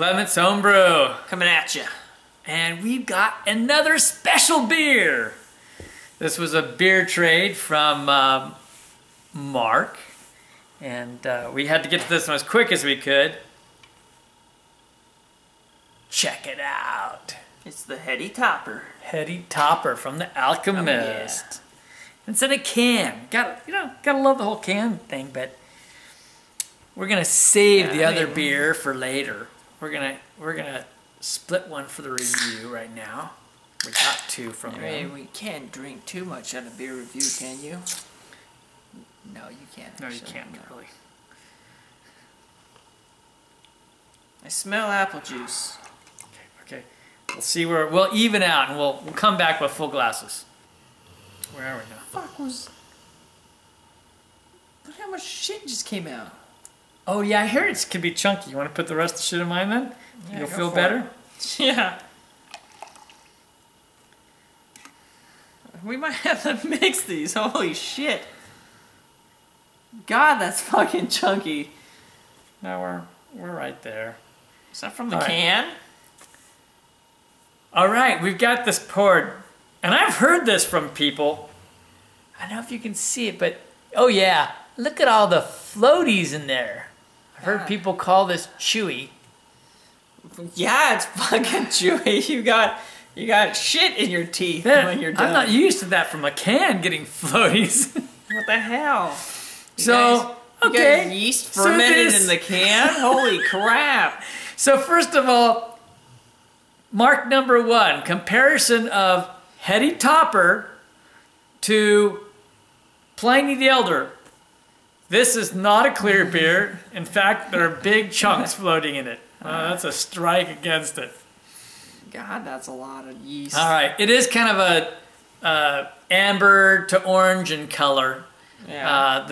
Clements Homebrew. Coming at you. And we've got another special beer. This was a beer trade from Mark. And we had to get to this one as quick as we could. Check it out. It's the Heady Topper. Heady Topper from the Alchemist. Oh, yeah. It's in a can. Gotta love the whole can thing, but we're gonna save the other beer for later. We're gonna split one for the review right now. We got two from them. I mean, we can't drink too much on a beer review, can you? No, you can't. No, you can't really. I smell apple juice. Okay. We'll see where we'll even out, and we'll come back with full glasses. Where are we now? Fuck was? Look how much shit just came out. Oh yeah, I hear it can be chunky. You want to put the rest of the shit in mine then? Yeah, you'll feel better. Yeah. We might have to mix these. Holy shit. God, that's fucking chunky. No, we're right there. Is that from the can? All right, we've got this poured. And I've heard this from people. I don't know if you can see it, but oh yeah, look at all the floaties in there. I've heard people call this chewy. Yeah, it's fucking chewy. You got shit in your teeth when you're done. I'm not used to that from a can getting floaties. What the hell? You okay. got yeast fermented in the can? Holy crap. So first of all, mark number one, comparison of Heady Topper to Pliny the Elder. This is not a clear beer. In fact, there are big chunks floating in it. That's a strike against it. God, that's a lot of yeast. All right, it is kind of a amber to orange in color. Yeah.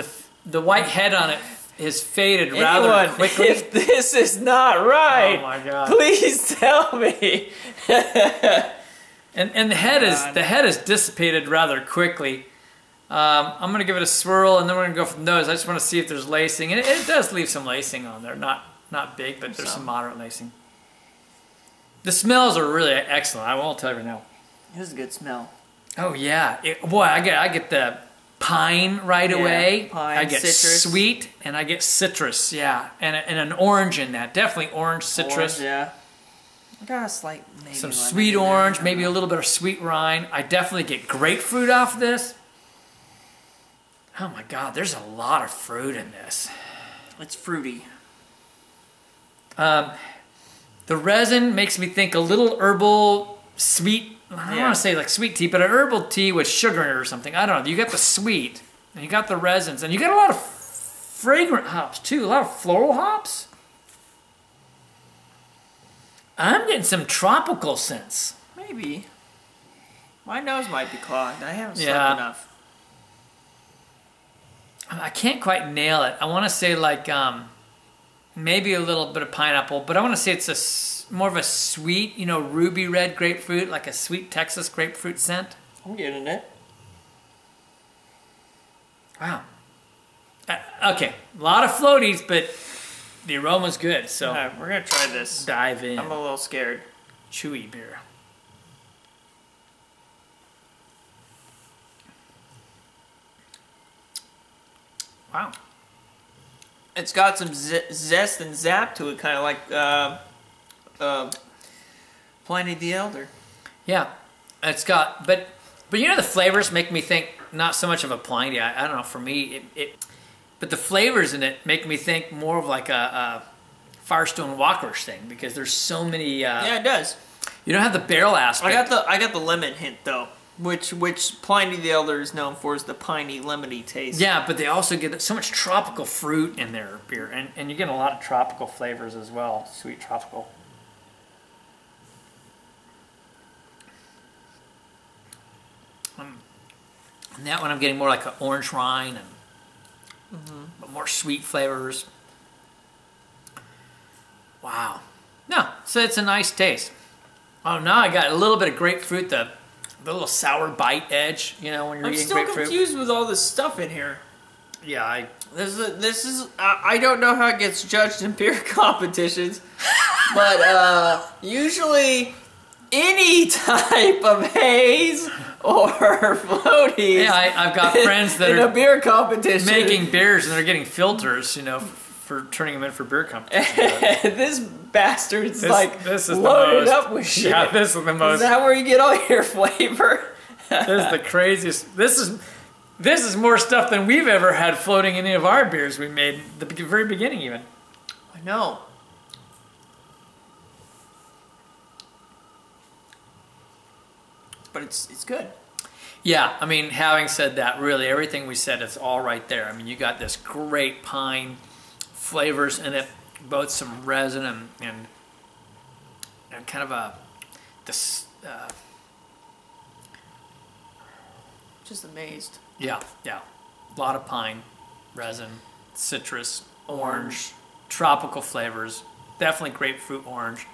The white head on it is faded rather quickly. If this is not right, oh my God, please tell me. And the head is dissipated rather quickly. I'm gonna give it a swirl, and then we're gonna go from those. I just want to see if there's lacing, and it does leave some lacing on there. Not big, but there's some moderate lacing. The smells are really excellent. I won't tell you now. It was a good smell. Oh yeah, boy, I get the pine right away. Pine, I get citrus. sweet, and I get citrus. Yeah, and an orange in that. Definitely orange citrus. Orange, yeah. I got a slight maybe some sweet orange, maybe a little bit of sweet rind. I definitely get grapefruit off this. Oh my God, there's a lot of fruit in this. It's fruity. The resin makes me think a little herbal sweet. I don't want to say like sweet tea, but an herbal tea with sugar in it or something. I don't know. You got the sweet, and you got the resins, and you got a lot of fragrant hops too. A lot of floral hops. I'm getting some tropical scents. Maybe. My nose might be clogged. I haven't slept enough. I can't quite nail it. I want to say like maybe a little bit of pineapple, but I want to say it's more of a sweet, ruby red grapefruit, like a sweet Texas grapefruit scent. I'm getting it. Wow. Okay, a lot of floaties, but the aroma's good. So all right, we're gonna try this. Dive in. I'm a little scared. Chewy beer. Wow. It's got some zest and zap to it, kind of like Pliny the Elder. Yeah, it's got, but the flavors make me think not so much of a Pliny. I don't know. For me, but the flavors in it make me think more of like a Firestone Walker's thing, because there's so many. Yeah, it does. You don't have the barrel aspect. I got the lemon hint though. Which Pliny the Elder is known for, is the piney, lemony taste. Yeah, but they also get so much tropical fruit in their beer, and you get a lot of tropical flavors as well, sweet tropical. And that one I'm getting more like an orange rind and but more sweet flavors. Wow. No, so it's a nice taste. Oh, now I got a little bit of grapefruit, the little sour bite edge, when you're eating grapefruit. I'm still confused with all this stuff in here. Yeah, This is I don't know how it gets judged in beer competitions, But usually any type of haze or floaties. Yeah, I've got friends that in are a beer competition making beers and they're getting filters, you know, for turning them in for beer competition. This bastard's this is loaded the most, up with shit. Yeah, this is the most. Is that where you get all your flavor? This is the craziest. This is more stuff than we've ever had floating in any of our beers we made at the very beginning even. I know. But it's good. Yeah, I mean, having said that, really everything we said is all right there. I mean, you got this great pine flavors in it, both some resin and kind of a this. Just amazed. Yeah, a lot of pine, resin, citrus, orange, tropical flavors. Definitely grapefruit orange.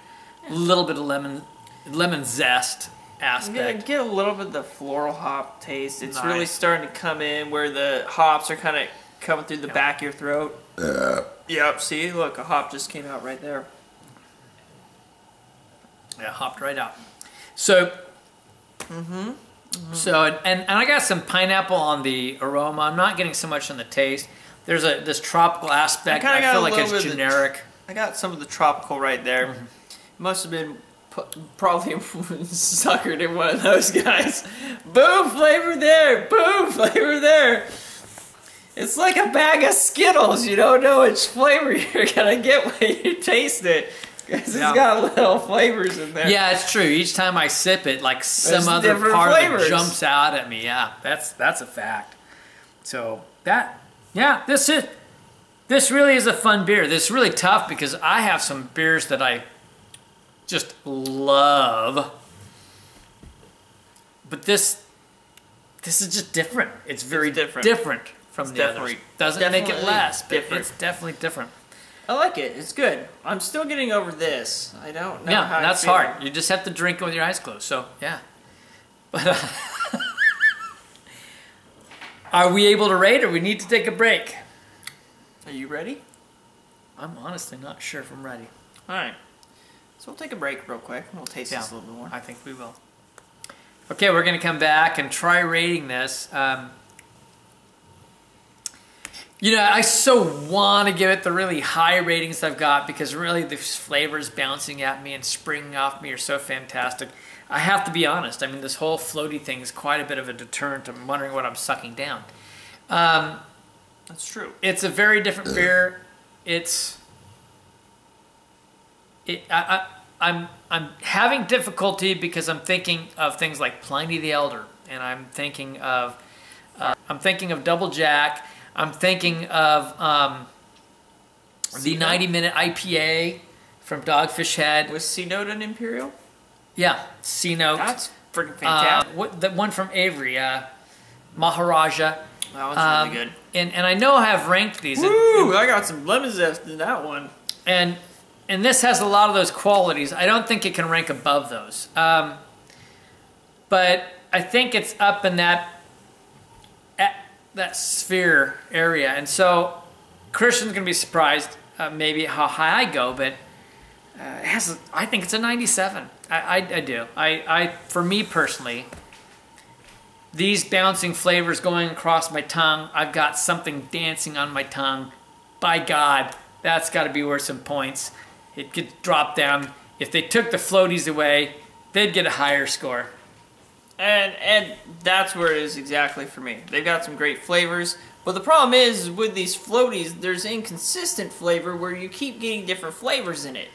A little bit of lemon zest aspect. Get a little bit of the floral hop taste. It's Nice. really starting to come in where the hops are kind of coming through the back of your throat. Yep, see, look, a hop just came out right there. Yeah, hopped right out. So, so and I got some pineapple on the aroma. I'm not getting so much on the taste. There's this tropical aspect. I I feel like got a it's little bit of the- generic. I got some of the tropical right there. Must have been probably suckered in one of those guys. Boom, flavor there. Boom, flavor there. It's like a bag of Skittles. You don't know which flavor you're going to get when you taste it. Because it's got little flavors in there. Yeah, it's true. Each time I sip it, like some There's other different part of flavors. it jumps out at me. Yeah, that's a fact. So this really is a fun beer. This is really tough because I have some beers that I just love, but this is just different. It's very different from the others. Doesn't make it less, but it's definitely different. I like it. It's good. I'm still getting over this. I don't know how that's I feel. hard. You just have to drink it with your eyes closed. So yeah. But are we able to rate, or we need to take a break? Are you ready? I'm honestly not sure if I'm ready. All right. So we'll take a break real quick, and we'll taste this a little bit more. I think we will. Okay, we're going to come back and try rating this. You know, I so want to give it the really high ratings I've got because really the flavors bouncing at me and springing off me are so fantastic. I have to be honest. I mean, this whole floaty thing is quite a bit of a deterrent. I'm wondering what I'm sucking down. That's true. It's a very different beer. I'm having difficulty because I'm thinking of things like Pliny the Elder, and I'm thinking of Double Jack. I'm thinking of the 90-minute IPA from Dogfish Head. Was C-Note an Imperial? Yeah, C-Note. That's freaking fantastic. The one from Avery, Maharaja. That one's really good. And I know I have ranked these. Woo! I got some lemon zest in that one. And this has a lot of those qualities. I don't think it can rank above those. But I think it's up in that sphere area. And so Christian's going to be surprised maybe how high I go, but I think it's a 97. I do. For me personally, these bouncing flavors going across my tongue, I've got something dancing on my tongue. By God, that's got to be worth some points. It could drop down. If they took the floaties away, they'd get a higher score. And that's where it is exactly for me. They've got some great flavors, but the problem is with these floaties, there's inconsistent flavor where you keep getting different flavors in it.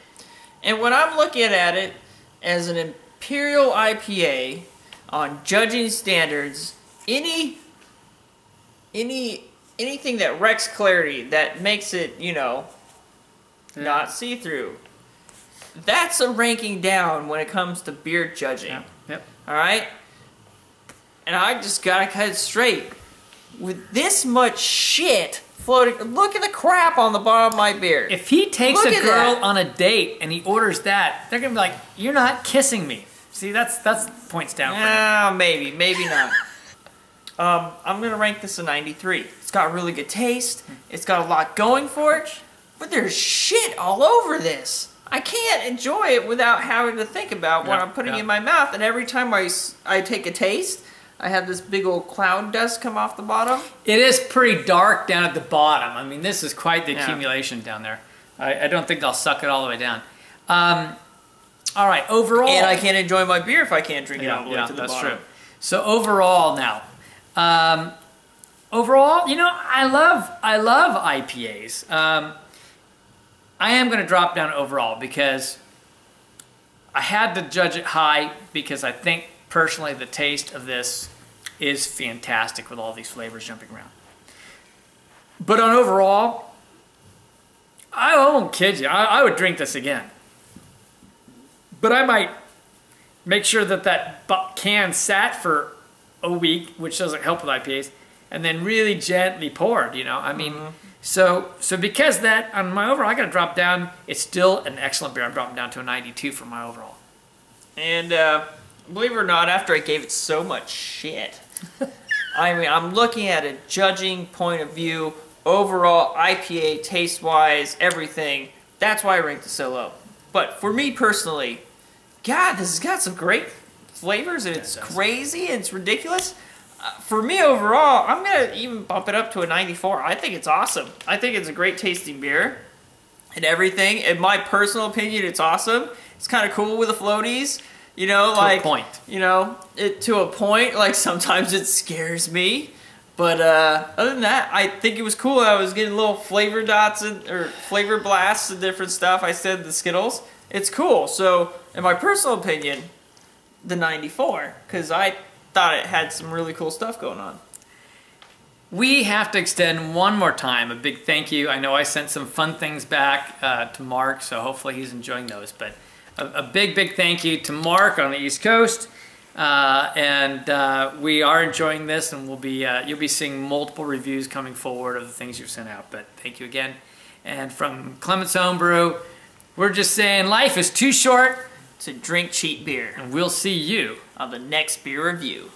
And when I'm looking at it as an Imperial IPA on judging standards, anything that wrecks clarity, that makes it, not see-through, that's a ranking down when it comes to beer judging. Yep. All right? And I just gotta cut it straight. With this much shit floating, look at the crap on the bottom of my beer. If he takes Look a at girl that. on a date and he orders that, they're gonna be like, "You're not kissing me." See, that's points down for him. Maybe not. I'm gonna rank this a 93. It's got really good taste. It's got a lot going for it, but there's shit all over this. I can't enjoy it without having to think about what I'm putting in my mouth. And every time I take a taste, I have this big old cloud dust come off the bottom. It is pretty dark down at the bottom. I mean, this is quite the accumulation down there. I don't think I'll suck it all the way down. All right, overall... And I can't enjoy my beer if I can't drink it all the way to the bottom. True. So overall now, overall, you know, I love IPAs. I am going to drop down overall because I had to judge it high because I think personally the taste of this is fantastic with all these flavors jumping around. But on overall, I won't kid you, I would drink this again. But I might make sure that can sat for a week, which doesn't help with IPAs, and then really gently poured, you know. I mean, so because that, on my overall, I got to drop down. It's still an excellent beer. I'm dropping down to a 92 for my overall. And believe it or not, after I gave it so much shit, I mean, I'm looking at a judging point of view, overall, IPA, taste-wise, everything. That's why I ranked it so low. But for me personally, God, this has got some great flavors, and it's crazy, and it's ridiculous. For me overall, I'm going to even bump it up to a 94. I think it's awesome. I think it's a great tasting beer and everything. In my personal opinion, it's awesome. It's kind of cool with the floaties. You know, like, to a point. You know, to a point. Like, sometimes it scares me. But other than that, I think it was cool. I was getting little flavor dots or flavor blasts and different stuff. I said the Skittles. It's cool. So, in my personal opinion, the 94. Because I thought it had some really cool stuff going on. We have to extend one more time a big thank you. I know I sent some fun things back to Mark, so hopefully he's enjoying those. But a big thank you to Mark on the East Coast. And we are enjoying this, and we'll be you'll be seeing multiple reviews coming forward of the things you've sent out. But thank you again. And from Clements Homebrew, we're just saying life is too short to drink cheap beer. And we'll see you on the next beer review.